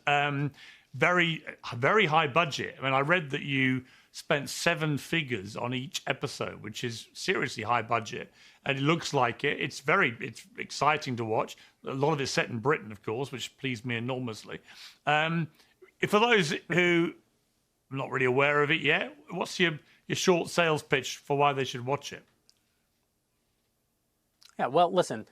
cast, very, very high budget. I mean, I read that you spent 7 figures on each episode, which is seriously high budget. And it looks like it. It's exciting to watch. A lot of it's set in Britain, of course, which pleased me enormously. For those who are not really aware of it yet, what's your short sales pitch for why they should watch it? Yeah, well, listen,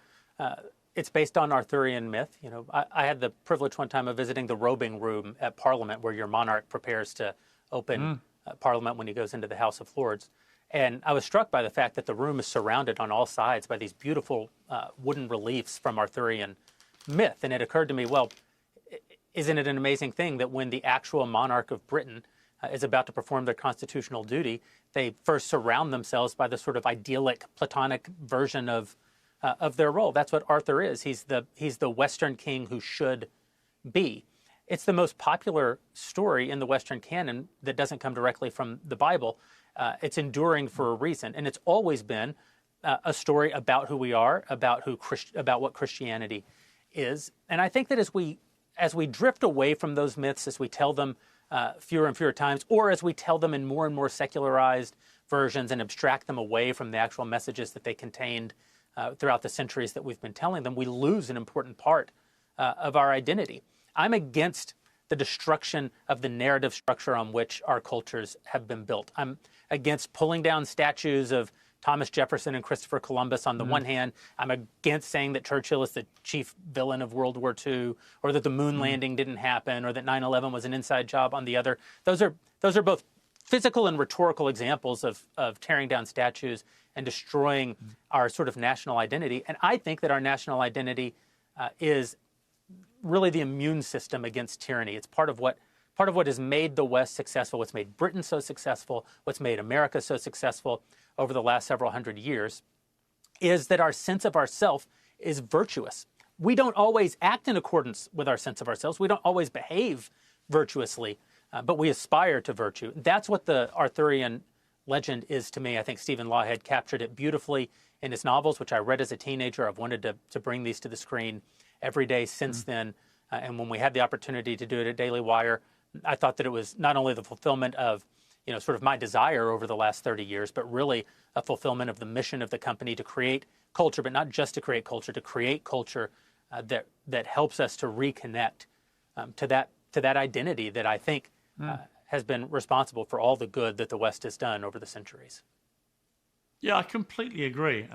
it's based on Arthurian myth. You know, I had the privilege one time of visiting the robing room at Parliament, where your monarch prepares to open Parliament when he goes into the House of Lords. And I was struck by the fact that the room is surrounded on all sides by these beautiful wooden reliefs from Arthurian myth. And it occurred to me, well, isn't it an amazing thing that when the actual monarch of Britain is about to perform their constitutional duty, they first surround themselves by the sort of idyllic, platonic version of their role. That's what Arthur is. He's the Western king who should be. It's the most popular story in the Western canon that doesn't come directly from the Bible. It's enduring for a reason, and it's always been a story about who we are, about what Christianity is. And I think that as we drift away from those myths, as we tell them fewer and fewer times, or as we tell them in more and more secularized versions and abstract them away from the actual messages that they contained throughout the centuries that we've been telling them, we lose an important part of our identity. I'm against the destruction of the narrative structure on which our cultures have been built. I'm against pulling down statues of Thomas Jefferson and Christopher Columbus on the one hand. I'm against saying that Churchill is the chief villain of World War II, or that the moon landing didn't happen, or that 9/11 was an inside job on the other. Those are both physical and rhetorical examples of tearing down statues and destroying our sort of national identity. And I think that our national identity is really the immune system against tyranny. It's part of what has made the West successful, what's made Britain so successful, what's made America so successful over the last several hundred years, is that our sense of ourself is virtuous. We don't always act in accordance with our sense of ourselves. We don't always behave virtuously, but we aspire to virtue. That's what the Arthurian legend is to me. I think Stephen Lawhead captured it beautifully in his novels, which I read as a teenager. I've wanted to bring these to the screen every day since then. And when we had the opportunity to do it at Daily Wire, I thought that it was not only the fulfillment of, sort of my desire over the last 30 years, but really a fulfillment of the mission of the company to create culture, but not just to create culture that helps us to reconnect to that identity that I think has been responsible for all the good that the West has done over the centuries. Yeah, I completely agree.